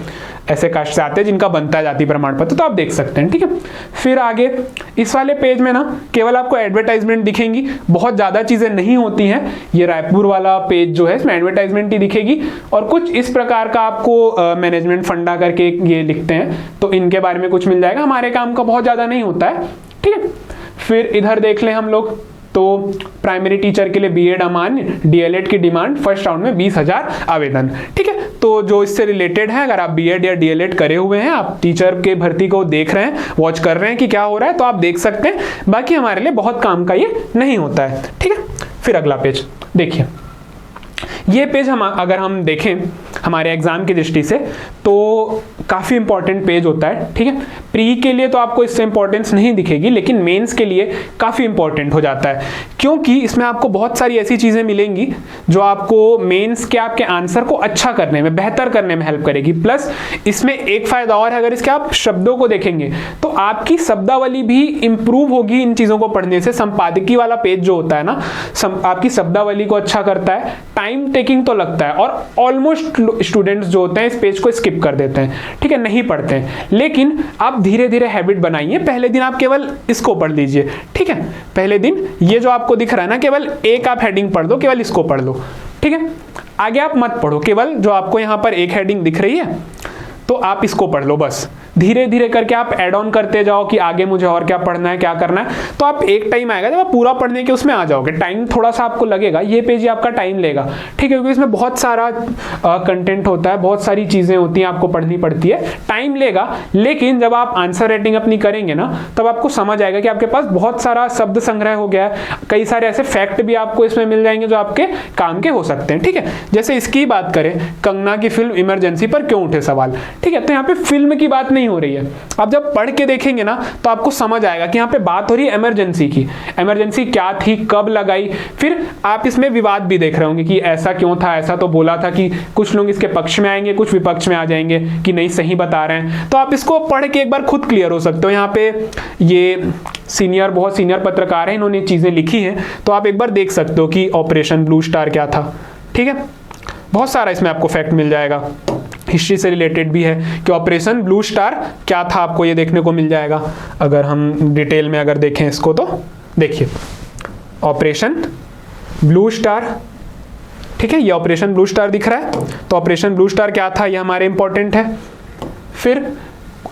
ऐसे कास्ट से आते हैं जिनका बनता है जाति प्रमाण पत्र, तो आप देख सकते हैं, ठीक है। फिर आगे इस वाले पेज में ना केवल आपको एडवर्टाइजमेंट दिखेंगी, बहुत ज्यादा चीजें नहीं होती हैं। ये रायपुर वाला पेज जो है, इसमें एडवर्टाइजमेंट ही दिखेगी, और कुछ इस प्रकार का आपको मैनेजमेंट फंडा करके ये लिखते हैं, तो इनके बारे में कुछ मिल जाएगा। हमारे काम का बहुत ज्यादा नहीं होता है, ठीक है। फिर इधर देख लें हम लोग, तो प्राइमरी टीचर के लिए B.Ed अमान्य, DLED की डिमांड फर्स्ट राउंड में 20,000 आवेदन, ठीक है। तो जो इससे रिलेटेड है, अगर आप B.Ed या DLED करे हुए हैं, आप टीचर के भर्ती को देख रहे हैं, वॉच कर रहे हैं कि क्या हो रहा है, तो आप देख सकते हैं। बाकी हमारे लिए बहुत काम का ये नहीं होता है, ठीक है। फिर अगला पेज देखिए, ये पेज हम अगर हम देखें हमारे एग्जाम की दृष्टि से, तो काफ़ी इंपॉर्टेंट पेज होता है, ठीक है। प्री के लिए तो आपको इससे इंपॉर्टेंस नहीं दिखेगी, लेकिन मेंस के लिए काफ़ी इंपॉर्टेंट हो जाता है, क्योंकि इसमें आपको बहुत सारी ऐसी चीज़ें मिलेंगी जो आपको मेंस के आपके आंसर को अच्छा करने में, बेहतर करने में हेल्प करेगी। प्लस इसमें एक फ़ायदा और है, अगर इसके आप शब्दों को देखेंगे तो आपकी शब्दावली भी इंप्रूव होगी इन चीज़ों को पढ़ने से। संपादकीय वाला पेज जो होता है ना, आपकी शब्दावली को अच्छा करता है, टाइम टेकिंग तो लगता है, और ऑलमोस्ट स्टूडेंट्स जो होते हैं इस पेज को स्किप कर देते हैं, ठीक है, नहीं पढ़ते हैं। लेकिन आप धीरे धीरे हैबिट बनाइए। पहले दिन आप केवल इसको पढ़ लीजिए, ठीक है। पहले दिन ये जो आपको दिख रहा है ना, केवल एक आप हेडिंग पढ़ दो, केवल इसको पढ़ लो, ठीक है। आगे आप मत पढ़ो, केवल जो आपको यहाँ पर एक हेडिंग दिख रही है तो आप इसको पढ़ लो बस। धीरे धीरे करके आप ऐड ऑन करते जाओ कि आगे मुझे और क्या पढ़ना है, क्या करना है। तो आप एक टाइम आएगा जब आप पूरा पढ़ने के उसमें आ जाओगे। टाइम थोड़ा सा आपको लगेगा, ये पेज ही आपका टाइम लेगा, ठीक है, क्योंकि इसमें बहुत सारा कंटेंट होता है, बहुत सारी चीज़ें होती हैं, आपको पढ़नी पड़ती है, टाइम लेगा। लेकिन जब आप आंसर राइटिंग अपनी करेंगे ना, तब आपको समझ आएगा कि आपके पास बहुत सारा शब्द संग्रह हो गया है। कई सारे ऐसे फैक्ट भी आपको इसमें मिल जाएंगे जो आपके काम के हो सकते हैं, ठीक है। जैसे इसकी बात करें, कंगना की फिल्म इमरजेंसी पर क्यों उठे सवाल, ठीक है। तो यहाँ पे फिल्म की बात नहीं हो रही है, आप जब पढ़ के देखेंगे ना तो आपको समझ आएगा कि यहाँ पे बात हो रही है इमरजेंसी की। इमरजेंसी क्या थी, कब लगाई। फिर आप इसमें विवाद भी देख रहे होंगे कि ऐसा क्यों था, ऐसा तो बोला था कि कुछ लोग इसके पक्ष में आएंगे, कुछ विपक्ष में आ जाएंगे कि नहीं सही बता रहे हैं। तो आप इसको पढ़ के एक बार खुद क्लियर हो सकते हो। यहाँ पे ये बहुत सीनियर पत्रकार है, इन्होंने चीजें लिखी हैं, तो आप एक बार देख सकते हो कि ऑपरेशन ब्लू स्टार क्या था, ठीक है। बहुत सारा इसमें आपको फैक्ट मिल जाएगा, हिस्ट्री से रिलेटेड भी है कि ऑपरेशन ब्लू स्टार क्या था, आपको ये देखने को मिल जाएगा। अगर हम डिटेल में अगर देखें इसको तो देखिए, ऑपरेशन ब्लू स्टार, ठीक है, ये ऑपरेशन ब्लू स्टार दिख रहा है। तो ऑपरेशन ब्लू स्टार क्या था, ये हमारे इंपॉर्टेंट है। फिर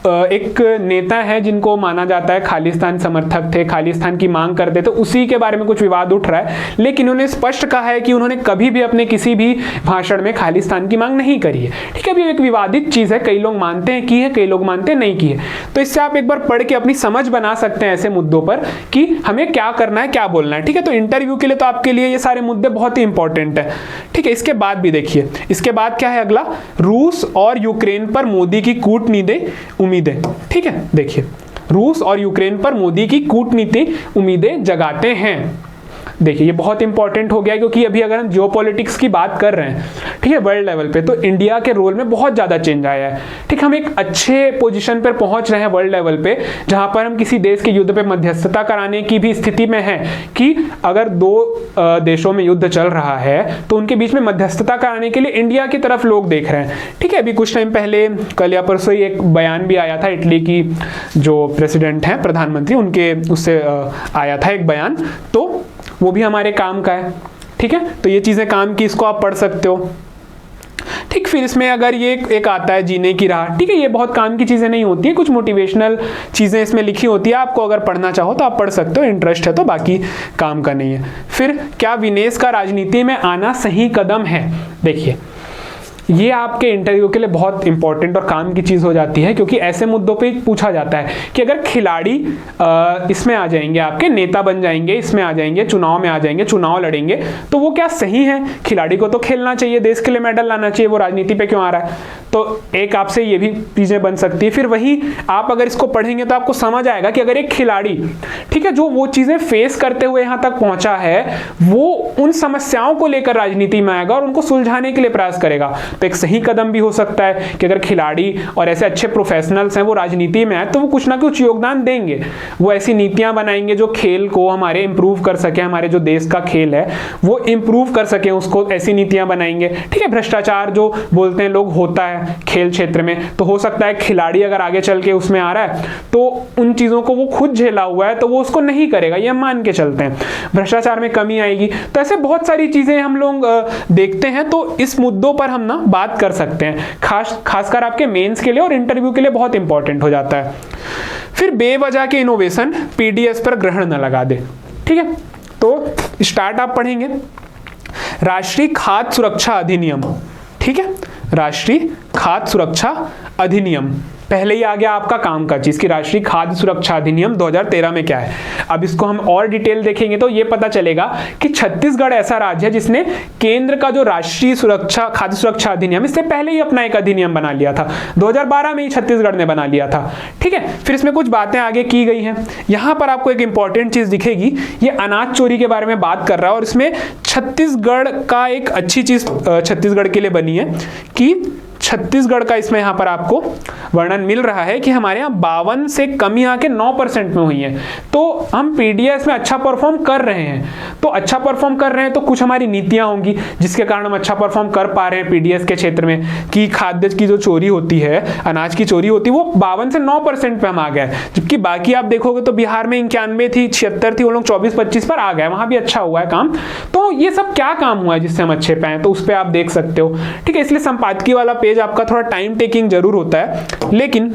एक नेता है जिनको माना जाता है खालिस्तान समर्थक थे, खालिस्तान की मांग करते थे, उसी के बारे में कुछ विवाद उठ रहा है। लेकिन उन्होंने स्पष्ट कहा है कि उन्होंने कभी भी अपने किसी भी भाषण में खालिस्तान की मांग नहीं करी है, ठीक है। अभी एक विवादित चीज है, कई लोग मानते हैं की है, कई लोग मानते हैं नहीं की है। तो इससे आप एक बार पढ़ के अपनी समझ बना सकते हैं ऐसे मुद्दों पर कि हमें क्या करना है, क्या बोलना है, ठीक है। तो इंटरव्यू के लिए तो आपके लिए ये सारे मुद्दे बहुत ही इंपॉर्टेंट है, ठीक है। इसके बाद भी देखिए, इसके बाद क्या है अगला, रूस और यूक्रेन पर मोदी की कूटनीति उम्मीदें, ठीक है। देखिए, रूस और यूक्रेन पर मोदी की कूटनीति उम्मीदें जगाते हैं। देखिए, ये बहुत इंपॉर्टेंट हो गया, क्योंकि अभी अगर हम जियोपॉलिटिक्स की बात कर रहे हैं, ठीक है, वर्ल्ड लेवल पे, तो इंडिया के रोल में बहुत ज़्यादा चेंज आया है, ठीक। हम एक अच्छे पोजीशन पर पहुंच रहे हैं वर्ल्ड लेवल पे, जहां पर हम किसी देश के युद्ध पे मध्यस्थता कराने की भी स्थिति में हैं कि अगर दो देशों में युद्ध चल रहा है तो उनके बीच में मध्यस्थता कराने के लिए इंडिया की तरफ लोग देख रहे हैं, ठीक है। अभी कुछ टाइम पहले, कल या परसों ही एक बयान भी आया था, इटली की जो प्रेसिडेंट हैं, प्रधानमंत्री, उनके उससे आया था एक बयान, तो वो भी हमारे काम का है, ठीक है। तो ये चीजें काम की, इसको आप पढ़ सकते हो, ठीक। फिर इसमें अगर ये एक आता है जीने की राह, ठीक है, ये बहुत काम की चीजें नहीं होती है, कुछ मोटिवेशनल चीजें इसमें लिखी होती है, आपको अगर पढ़ना चाहो तो आप पढ़ सकते हो, इंटरेस्ट है तो, बाकी काम का नहीं है। फिर क्या विनेश का राजनीति में आना सही कदम है, देखिए ये आपके इंटरव्यू के लिए बहुत इंपॉर्टेंट और काम की चीज हो जाती है, क्योंकि ऐसे मुद्दों पे पूछा जाता है कि अगर खिलाड़ी इसमें आ जाएंगे, आपके नेता बन जाएंगे, इसमें आ जाएंगे, चुनाव में आ जाएंगे, चुनाव लड़ेंगे, तो वो क्या सही है? खिलाड़ी को तो खेलना चाहिए, देश के लिए मेडल लाना चाहिए, वो राजनीति पे क्यों आ रहा है? तो एक आपसे ये भी चीजें बन सकती है। फिर वही आप अगर इसको पढ़ेंगे तो आपको समझ आएगा कि अगर एक खिलाड़ी, ठीक है, जो वो चीजें फेस करते हुए यहाँ तक पहुंचा है, वो उन समस्याओं को लेकर राजनीति में आएगा और उनको सुलझाने के लिए प्रयास करेगा, तो एक सही कदम भी हो सकता है कि अगर खिलाड़ी और ऐसे अच्छे प्रोफेशनल्स हैं वो राजनीति में आए तो वो कुछ ना कुछ योगदान देंगे, वो ऐसी नीतियां बनाएंगे जो खेल को हमारे इंप्रूव कर सके, हमारे जो देश का खेल है वो इंप्रूव कर सके, उसको ऐसी नीतियां बनाएंगे। ठीक है, भ्रष्टाचार जो बोलते हैं लोग होता है खेल क्षेत्र में, तो हो सकता है खिलाड़ी अगर आगे चल के उसमें आ रहा है तो उन चीजों को वो खुद झेला हुआ है तो वो उसको नहीं करेगा, ये हम मान के चलते हैं, भ्रष्टाचार में कमी आएगी। तो ऐसे बहुत सारी चीजें हम लोग देखते हैं, तो इस मुद्दों पर हम ना बात कर सकते हैं, खासकर आपके मेंस के लिए और इंटरव्यू के लिए बहुत इंपॉर्टेंट हो जाता है। फिर बेवजह के इनोवेशन पीडीएस पर ग्रहण न लगा दे। ठीक है, तो स्टार्ट आप पढ़ेंगे राष्ट्रीय खाद्य सुरक्षा अधिनियम। ठीक है, राष्ट्रीय खाद्य सुरक्षा अधिनियम पहले ही आ गया आपका काम का चीज कि राष्ट्रीय खाद्य सुरक्षा अधिनियम 2013 में क्या है। अब इसको हम और डिटेल देखेंगे तो ये पता चलेगा कि छत्तीसगढ़ ऐसा राज्य है जिसने केंद्र का जो राष्ट्रीय सुरक्षा खाद्य सुरक्षा अधिनियम इससे पहले ही अपना एक अधिनियम बना लिया था, 2012 में ही छत्तीसगढ़ ने बना लिया था। ठीक है, फिर इसमें कुछ बातें आगे की गई हैं। यहां पर आपको एक इंपॉर्टेंट चीज दिखेगी, ये अनाज चोरी के बारे में बात कर रहा है और इसमें छत्तीसगढ़ का एक अच्छी चीज छत्तीसगढ़ के लिए बनी है कि छत्तीसगढ़ का इसमें यहां पर आपको वर्णन मिल रहा है कि हमारे यहाँ 52 से कमी आके 9% में हुई है। तो हम पीडीएस में अच्छा परफॉर्म कर रहे हैं, तो अच्छा परफॉर्म कर रहे हैं तो कुछ हमारी नीतियां होंगी जिसके कारण हम अच्छा परफॉर्म कर पा रहे हैं पीडीएस के क्षेत्र में कि खाद्य की जो चोरी होती है, अनाज की चोरी होती है, वो 52 से 9% पे हम आ गए। जबकि बाकी आप देखोगे तो बिहार में 91 थी, 76 थी, वो लोग 24-25 पर आ गए, वहां भी अच्छा हुआ है काम। तो ये सब क्या काम हुआ है जिससे हम अच्छे पे आए, तो उस पर आप देख सकते हो। ठीक है, इसलिए संपादकीय वाला पेज आपका थोड़ा टाइम टेकिंग जरूर होता है, लेकिन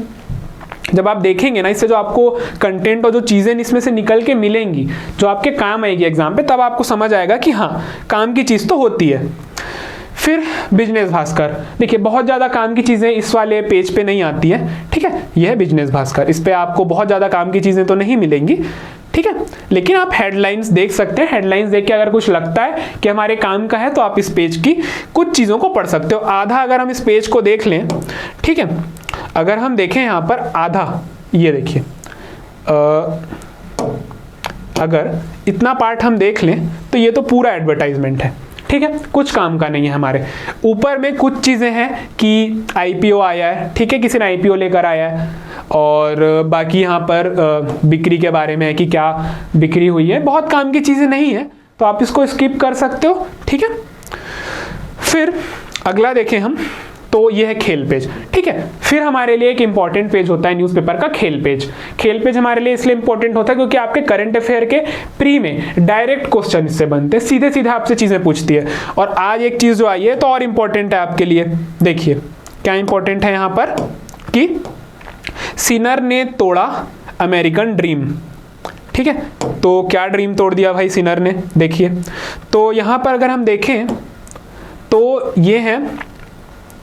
जब आप देखेंगे ना इससे जो आपको कंटेंट और जो चीजें इसमें से निकल के मिलेंगी जो आपके काम आएगी एग्जाम पे, तब आपको समझ आएगा कि हाँ काम की चीज तो होती है। फिर बिजनेस भास्कर, देखिए बहुत ज्यादा काम की चीजें इस वाले पेज पे नहीं आती है। ठीक है, यह है बिजनेस भास्कर, इस पे आपको बहुत ज्यादा काम की चीजें तो नहीं मिलेंगी। ठीक है, लेकिन आप हेडलाइंस देख सकते हैं, हेडलाइंस देख के अगर कुछ लगता है कि हमारे काम का है तो आप इस पेज की कुछ चीजों को पढ़ सकते हो। आधा अगर हम इस पेज को देख लें, ठीक है, अगर हम देखें यहाँ पर आधा, ये देखिए अगर इतना पार्ट हम देख लें तो ये तो पूरा एडवर्टाइजमेंट है। ठीक है, कुछ काम का नहीं है हमारे। ऊपर में कुछ चीजें हैं कि आईपीओ आया है, ठीक है, किसी ने आईपीओ लेकर आया है, और बाकी यहाँ पर बिक्री के बारे में है कि क्या बिक्री हुई है। बहुत काम की चीजें नहीं है तो आप इसको स्किप कर सकते हो। ठीक है, फिर अगला देखें हम तो ये है खेल पेज। ठीक है, फिर हमारे लिए एक इंपॉर्टेंट पेज होता है न्यूज़पेपर का खेल पेज। खेल पेज हमारे लिए इसलिए इंपॉर्टेंट होता है क्योंकि आपके करंट अफेयर के प्री में डायरेक्ट क्वेश्चन इससे बनते हैं, सीधे सीधे आपसे चीजें पूछती है। और आज एक चीज जो आई है तो और इंपॉर्टेंट है आपके लिए, देखिए क्या इंपॉर्टेंट है यहाँ पर कि सिनर ने तोड़ा अमेरिकन ड्रीम। ठीक है, तो क्या ड्रीम तोड़ दिया भाई सिनर ने, देखिए। तो यहां पर अगर हम देखें तो ये है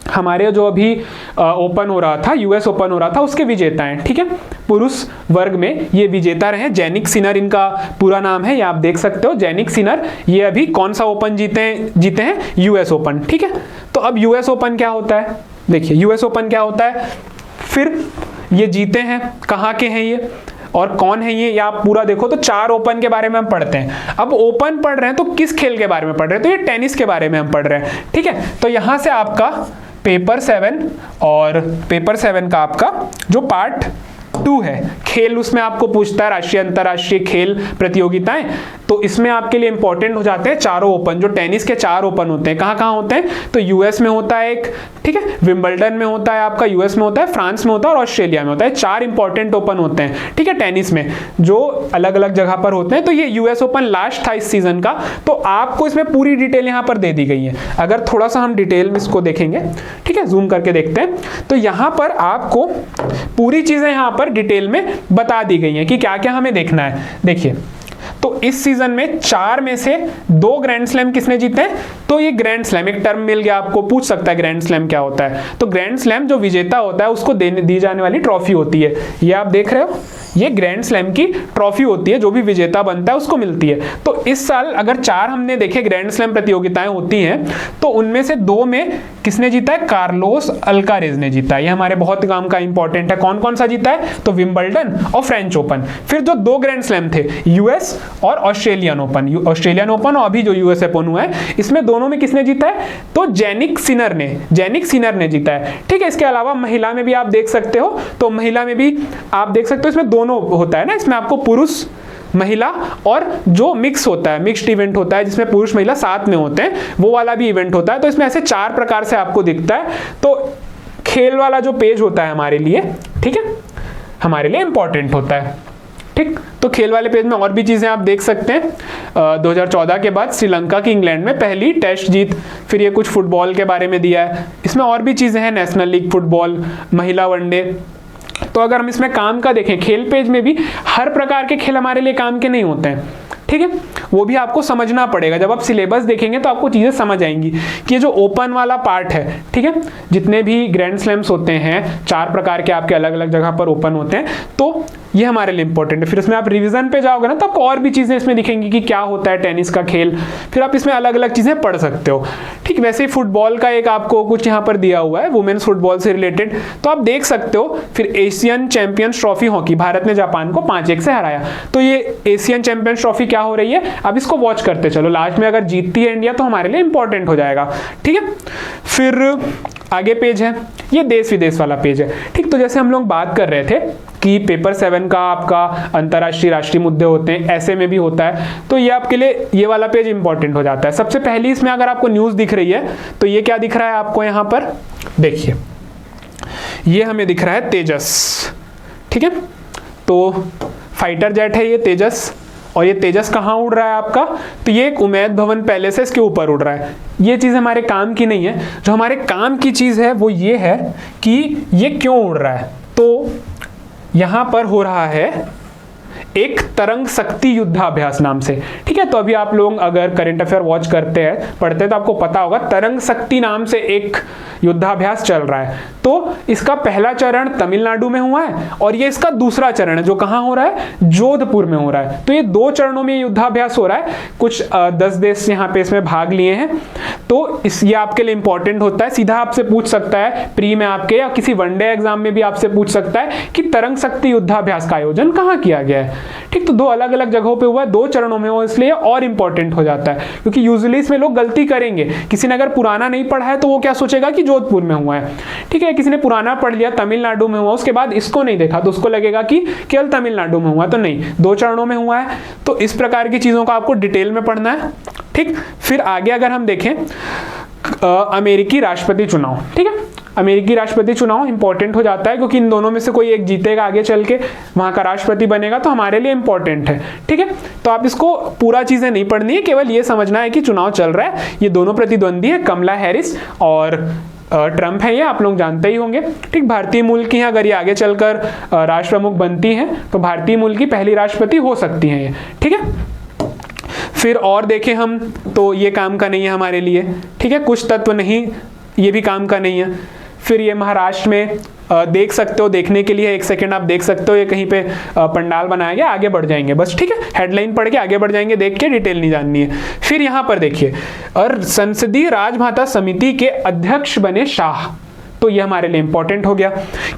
हमारे जो अभी ओपन हो रहा था, यूएस ओपन हो रहा था, उसके विजेता हैं। ठीक है, पुरुष वर्ग में ये विजेता रहे, जैनिक सिनर इनका पूरा नाम है, ये आप देख सकते हो, जैनिक सिनर। ये अभी कौन सा ओपन जीते हैं, यूएस ओपन। ठीक है, तो अब यूएस ओपन क्या होता है, देखिए यूएस ओपन क्या होता है, फिर ये जीते हैं, कहाँ के हैं ये और कौन है ये, या आप पूरा देखो तो 4 ओपन के बारे में हम पढ़ते हैं। अब ओपन पढ़ रहे हैं तो किस खेल के बारे में पढ़ रहे हैं, तो ये टेनिस के बारे में हम पढ़ रहे हैं। ठीक है, तो यहां से आपका पेपर 7 और पेपर 7 का आपका जो पार्ट 2 है खेल, उसमें आपको पूछता है राष्ट्रीय अंतरराष्ट्रीय खेल प्रतियोगिताएं। तो इसमें आपके लिए इंपॉर्टेंट हो जाते हैं चारों ओपन, जो टेनिस के 4 ओपन होते हैं। कहाँ कहाँ होते हैं, तो यूएस में होता है एक, ठीक है, विंबलडन में होता है आपका, यूएस में होता है, फ्रांस में होता है और ऑस्ट्रेलिया में होता है। 4 इंपॉर्टेंट ओपन होते हैं, ठीक है, टेनिस में, जो अलग अलग जगह पर होते हैं। तो ये यूएस ओपन लास्ट था इस सीजन का, तो आपको इसमें पूरी डिटेल यहाँ पर दे दी गई है। अगर थोड़ा सा हम डिटेल में इसको देखेंगे, ठीक है, जूम करके देखते हैं, तो यहाँ पर आपको पूरी चीजें यहाँ पर डिटेल में बता दी गई है कि क्या क्या हमें देखना है। देखिए, तो इस सीजन में 4 में से 2 ग्रैंड स्लैम किसने जीते हैं, तो ये ग्रैंड स्लैम, एक टर्म मिल गया आपको, पूछ सकता है ग्रैंड स्लैम क्या होता है। तो ग्रैंड स्लैम जो विजेता होता है उसको दी जाने वाली ट्रॉफी होती है, ये आप देख रहे हो, ये ग्रैंड स्लैम की ट्रॉफी होती है, जो भी विजेता बनता है उसको मिलती है। तो इस साल अगर 4 हमने देखे ग्रैंड स्लैम प्रतियोगिताएं होती हैं, तो उनमें से 2 में किसने जीता है, कार्लोस अल्कारेज ने जीता है। ये हमारे बहुत काम का इंपॉर्टेंट है। कौन कौन सा जीता है, तो विंबलडन और फ्रेंच ओपन। फिर जो 2 ग्रैंड स्लैम थे, यूएस और ऑस्ट्रेलियन ओपन, ऑस्ट्रेलियन ओपन और अभी जो यूएस ओपन हुआ है, इसमें दोनों में किसने जीता है, तो जैनिक सिनर ने जीता है। ठीक है, इसके अलावा महिला में भी आप देख सकते हो, तो महिला में भी आप देख सकते हो, इसमें दोनों होता है ना, इसमें आपको पुरुष महिला और जो मिक्स होता है, मिक्स्ड इवेंट होता है जिसमें पुरुष महिला साथ में होते हैं, वो वाला भी इवेंट होता है। तो इसमें ऐसे 4 प्रकार से आपको दिखता है। तो खेल वाला जो पेज होता है हमारे लिए, ठीक है, हमारे लिए इंपॉर्टेंट होता है। ठीक, तो खेल वाले पेज में और भी चीजें आप देख सकते हैं। 2014 के बाद श्रीलंका की इंग्लैंड में पहली टेस्ट जीत, फिर ये कुछ फुटबॉल के बारे में दिया है, इसमें और भी चीजें हैं, नेशनल लीग फुटबॉल, महिला वनडे। तो अगर हम इसमें काम का देखें, खेल पेज में भी हर प्रकार के खेल हमारे लिए काम के नहीं होते हैं। ठीक है, वो भी आपको समझना पड़ेगा। जब आप सिलेबस देखेंगे तो आपको चीज़ें समझ आएंगी कि ये जो ओपन वाला पार्ट है, ठीक है, जितने भी ग्रैंड स्लैम्स होते हैं 4 प्रकार के आपके अलग अलग जगह पर ओपन होते हैं, तो ये हमारे लिए इंपॉर्टेंट है। फिर इसमें आप रिवीजन पे जाओगे ना तो आपको और भी चीज़ें इसमें दिखेंगी कि क्या होता है टेनिस का खेल, फिर आप इसमें अलग अलग चीज़ें पढ़ सकते हो। ठीक, वैसे ही फुटबॉल का एक आपको कुछ यहाँ पर दिया हुआ है वुमेन्स फुटबॉल से रिलेटेड, तो आप देख सकते हो। फिर Asian champions trophy hockey, Bharat ने जापान को 5-1 से हराया, तो ये एशियन चैंपियंस ट्रॉफी क्या हो रही है, अब इसको वॉच करते चलो, लास्ट में अगर जीतती है इंडिया तो हमारे लिए इंपॉर्टेंट हो जाएगा। ठीक है, फिर आगे पेज है, ये देश विदेश वाला पेज है। ठीक, तो जैसे हम लोग बात कर रहे थे कि पेपर 7 का आपका अंतर्राष्ट्रीय राष्ट्रीय मुद्दे होते हैं, ऐसे में भी होता है, तो ये आपके लिए ये वाला पेज इंपॉर्टेंट हो जाता है। सबसे पहली इसमें अगर आपको न्यूज़ दिख रही है तो ये क्या दिख रहा है आपको यहाँ पर, देखिए ये हमें दिख रहा है तेजस। ठीक है, तो फाइटर जेट है ये तेजस, और ये तेजस कहाँ उड़ रहा है आपका, तो ये एक उम्मीद भवन पैलेस है, इसके ऊपर उड़ रहा है। ये चीज़ हमारे काम की नहीं है, जो हमारे काम की चीज़ है वो ये है कि ये क्यों उड़ रहा है। तो यहाँ पर हो रहा है एक तरंग शक्ति युद्धाभ्यास नाम से। ठीक है, तो अभी आप लोग अगर करंट अफेयर वॉच करते हैं पढ़ते हैं तो आपको पता होगा तरंग शक्ति नाम से एक युद्धाभ्यास चल रहा है। तो इसका पहला चरण तमिलनाडु में हुआ है और ये इसका दूसरा चरण है जो कहाँ हो रहा है, जोधपुर में हो रहा है। तो ये 2 चरणों में युद्धाभ्यास हो रहा है। कुछ 10 देश यहाँ पे इसमें भाग लिए हैं, तो ये आपके लिए इंपॉर्टेंट होता है। सीधा आपसे पूछ सकता है प्री में आपके, या किसी वनडे एग्जाम में भी आपसे पूछ सकता है कि तरंग शक्ति युद्धाभ्यास का आयोजन कहाँ किया गया है। ठीक, तो 2 अलग अलग जगहों पे हुआ है, 2 चरणों में हो, इसलिए और इंपॉर्टेंट हो जाता है। क्योंकि यूजुअली इसमें लोग गलती करेंगे, किसी ने अगर पुराना नहीं पढ़ा है तो वो क्या सोचेगा कि जोधपुर में हुआ है। ठीक है, किसी ने पुराना पढ़ लिया तमिलनाडु में हुआ, उसके बाद इसको नहीं देखा तो उसको लगेगा कि केवल तमिलनाडु में हुआ, तो नहीं, 2 चरणों में हुआ है। तो इस प्रकार की चीजों को आपको डिटेल में पढ़ना है। ठीक, फिर आगे अगर हम देखें अमेरिकी राष्ट्रपति चुनाव। ठीक है, अमेरिकी राष्ट्रपति चुनाव इंपॉर्टेंट हो जाता है क्योंकि इन दोनों में से कोई एक जीतेगा आगे चल के, वहां का राष्ट्रपति बनेगा, तो हमारे लिए इंपॉर्टेंट है। ठीक है, तो आप इसको पूरा चीजें नहीं पढ़नी है, केवल ये समझना है कि चुनाव चल रहा है, ये दोनों प्रतिद्वंदी है, कमला हैरिस और ट्रंप है, ये आप लोग जानते ही होंगे। ठीक, भारतीय मूल की हैं, अगर ये आगे चलकर राष्ट्र प्रमुख बनती हैं तो भारतीय मूल की पहली राष्ट्रपति हो सकती हैं ये। ठीक है, फिर और देखें हम तो ये काम का नहीं है हमारे लिए। ठीक है, कुछ तत्व नहीं, ये भी काम का नहीं है। फिर ये महाराष्ट्र में देख सकते हो, देखने के लिए 1 सेकंड आप देख सकते हो, ये कहीं पे पंडाल बनाया गया, आगे बढ़ जाएंगे बस। ठीक है, हेडलाइन पढ़ के आगे बढ़ जाएंगे, देख के डिटेल नहीं जाननी है। फिर यहाँ पर देखिए, और संसदीय राजभाषा समिति के अध्यक्ष बने शाह, तो ये हमारे लिए इंपॉर्टेंट हो गया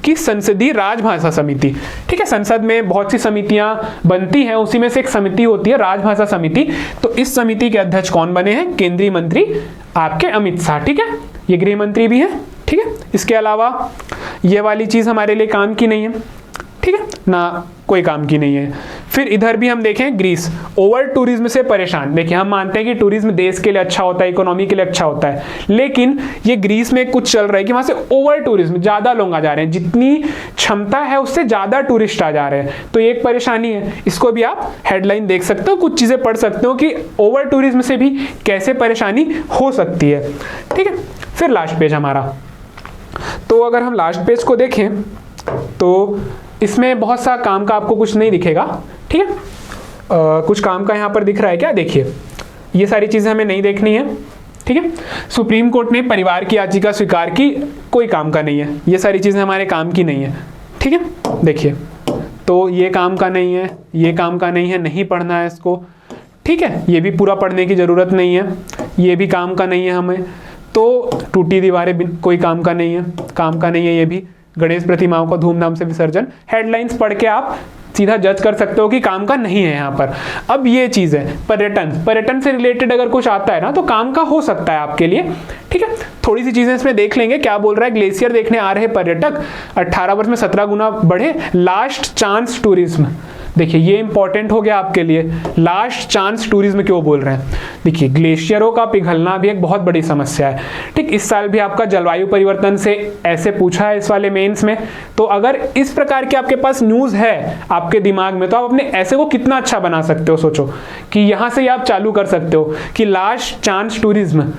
कि संसदीय राजभाषा समिति। ठीक है, संसद में बहुत सी समितियां बनती हैं, उसी में से एक समिति होती है राजभाषा समिति। तो इस समिति के अध्यक्ष कौन बने हैं, केंद्रीय मंत्री आपके अमित शाह। ठीक है, ये गृह मंत्री भी हैं। ठीक है, इसके अलावा ये वाली चीज हमारे लिए काम की नहीं है। ठीक है ना, कोई काम की नहीं है। फिर इधर भी हम देखें, ग्रीस ओवर टूरिज्म से परेशान। देखिए, हम मानते हैं कि टूरिज्म देश के लिए अच्छा होता है, इकोनॉमी के लिए अच्छा होता है, लेकिन ये ग्रीस में कुछ चल रहा है कि वहां से ओवर टूरिज्म, ज्यादा लोग आ जा रहे हैं, जितनी क्षमता है उससे ज्यादा टूरिस्ट आ जा रहे हैं, तो ये एक परेशानी है। इसको भी आप हेडलाइन देख सकते हो, कुछ चीजें पढ़ सकते हो कि ओवर टूरिज्म से भी कैसे परेशानी हो सकती है। ठीक है, फिर लास्ट पेज हमारा, तो अगर हम लास्ट पेज को देखें तो इसमें बहुत सा काम का आपको कुछ नहीं दिखेगा। ठीक है, कुछ काम का यहाँ पर दिख रहा है क्या, देखिए ये सारी चीजें हमें नहीं देखनी है। ठीक है, सुप्रीम कोर्ट ने परिवार की याचिका स्वीकार की, कोई काम का नहीं है, ये सारी चीजें हमारे काम की नहीं है। ठीक है, देखिए तो ये काम का नहीं है, ये काम का नहीं है, नहीं पढ़ना है इसको। ठीक है, ये भी पूरा पढ़ने की जरूरत नहीं है, ये भी काम का नहीं है हमें। तो टूटी दीवारें कोई काम का नहीं है, काम का नहीं है ये भी। गणेश प्रतिमाओं का धूमधाम से विसर्जन, हेडलाइंस पढ़ के आप सीधा जज कर सकते हो कि काम का नहीं है यहाँ पर। अब ये चीज है पर्यटन से रिलेटेड अगर कुछ आता है ना तो काम का हो सकता है आपके लिए। ठीक है, थोड़ी सी चीजें इसमें देख लेंगे। क्या बोल रहा है, ग्लेशियर देखने आ रहे पर्यटक 18 वर्ष में 17 गुना बढ़े, लास्ट चांस टूरिज्म। देखिए ये इंपॉर्टेंट हो गया आपके लिए, लास्ट चांस टूरिज्म क्यों बोल रहे हैं। देखिए ग्लेशियरों का पिघलना भी एक बहुत बड़ी समस्या है। ठीक, इस साल भी आपका जलवायु परिवर्तन से ऐसे पूछा है इस वाले मेंस में, तो अगर इस प्रकार के आपके पास न्यूज है आपके दिमाग में तो आप अपने ऐसे को कितना अच्छा बना सकते हो। सोचो कि यहां से आप चालू कर सकते हो कि लास्ट चांस टूरिज्म।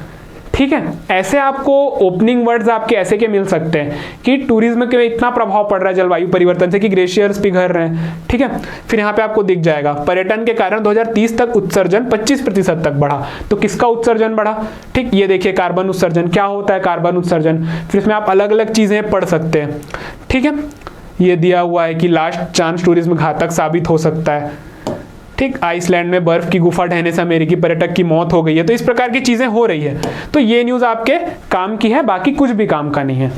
ठीक ठीक है। ऐसे आपको ओपनिंग वर्ड्स आपके ऐसे के मिल सकते हैं कि टूरिज्म के इतना प्रभाव पड़ रहा है जलवायु परिवर्तन से कि ग्लेशियर्स पिघल रहे हैं, ठीक है। फिर यहाँ पे आपको दिख जाएगा पर्यटन के कारण 2030 तक उत्सर्जन 25% तक बढ़ा। तो किसका उत्सर्जन बढ़ा, ठीक, ये देखिए कार्बन उत्सर्जन। क्या होता है कार्बन उत्सर्जन, फिर इसमें आप अलग अलग चीजें पढ़ सकते हैं, ठीक है। ये दिया हुआ है कि लास्ट चांस टूरिज्म घातक साबित हो सकता है, ठीक। आइसलैंड में बर्फ की गुफा ढहने से अमेरिकी पर्यटक की मौत हो गई है। तो इस प्रकार की चीजें हो रही है। तो ये न्यूज आपके काम की है, बाकी कुछ भी काम का नहीं है।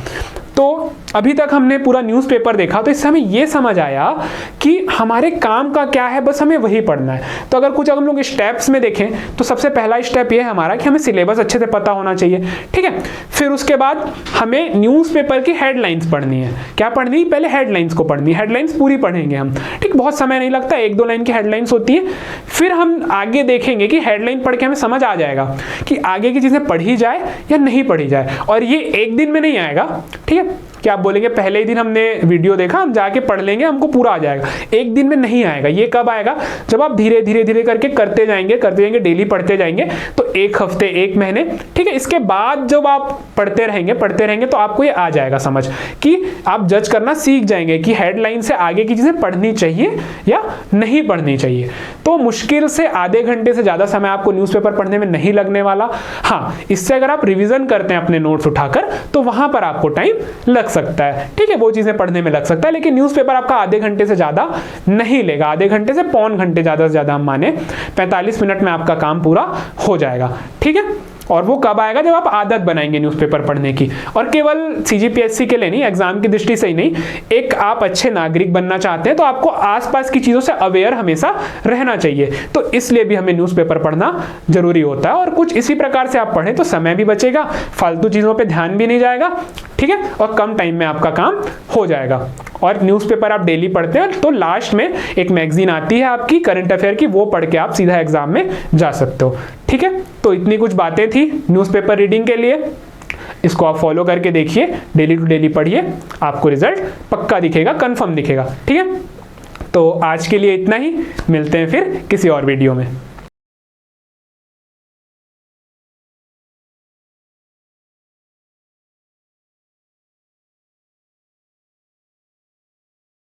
तो अभी तक हमने पूरा न्यूज़पेपर देखा, तो इससे हमें ये समझ आया कि हमारे काम का क्या है, बस हमें वही पढ़ना है। तो अगर कुछ हम लोग स्टेप्स में देखें तो सबसे पहला स्टेप ये है हमारा कि हमें सिलेबस अच्छे से पता होना चाहिए, ठीक है। फिर उसके बाद हमें न्यूज़पेपर की हेडलाइंस पढ़नी है। क्या पढ़नी है, पहले हेडलाइंस को पढ़नी है। हेडलाइंस पूरी पढ़ेंगे हम, ठीक, बहुत समय नहीं लगता, 1-2 लाइन की हेडलाइंस होती है। फिर हम आगे देखेंगे कि हेडलाइन पढ़ के हमें समझ आ जाएगा कि आगे की चीज़ें पढ़ी जाए या नहीं पढ़ी जाए। और ये एक दिन में नहीं आएगा, ठीक है। क्या आप बोलेंगे पहले ही दिन हमने वीडियो देखा, हम जाके पढ़ लेंगे, हमको पूरा आ जाएगा, एक दिन में नहीं आएगा। ये कब आएगा, जब आप धीरे धीरे धीरे करके करते जाएंगे, डेली पढ़ते जाएंगे। तो 1 हफ्ते 1 महीने, ठीक है, इसके बाद जब आप पढ़ते रहेंगे तो आपको ये आ जाएगा समझ कि आप जज करना सीख जाएंगे कि हेडलाइन से आगे की चीजें पढ़नी चाहिए या नहीं पढ़नी चाहिए। तो मुश्किल से आधे घंटे से ज्यादा समय आपको न्यूज़पेपर पढ़ने में नहीं लगने वाला। हाँ, इससे अगर आप रिवीजन करते हैं अपने नोट्स उठाकर तो वहां पर आपको टाइम लग सकता है, ठीक है, वो चीजें पढ़ने में लग सकता है। लेकिन न्यूज़पेपर आपका आधे घंटे से ज्यादा नहीं लेगा, आधे घंटे से पौन घंटे ज्यादा से ज्यादा हम माने 45 मिनट में आपका काम पूरा हो जाएगा, ठीक है। और वो कब आएगा, जब आप आदत बनाएंगे न्यूज़पेपर पढ़ने की। और केवल सीजीपीएससी के लिए नहीं, एग्जाम की दृष्टि से ही नहीं, एक आप अच्छे नागरिक बनना चाहते हैं तो आपको आसपास की चीजों से अवेयर हमेशा रहना चाहिए। तो इसलिए भी हमें न्यूज़पेपर पढ़ना जरूरी होता है। और कुछ इसी प्रकार से आप पढ़ें तो समय भी बचेगा, फालतू चीजों पर ध्यान भी नहीं जाएगा, ठीक है, और कम टाइम में आपका काम हो जाएगा। और न्यूज़पेपर आप डेली पढ़ते हैं तो लास्ट में एक मैगजीन आती है आपकी करंट अफेयर की, वो पढ़ के आप सीधा एग्जाम में जा सकते हो, ठीक है। तो इतनी कुछ बातें थी न्यूज़पेपर रीडिंग के लिए। इसको आप फॉलो करके देखिए, डेली टू डेली पढ़िए, आपको रिजल्ट पक्का दिखेगा, कंफर्म दिखेगा, ठीक है। तो आज के लिए इतना ही, मिलते हैं फिर किसी और वीडियो में।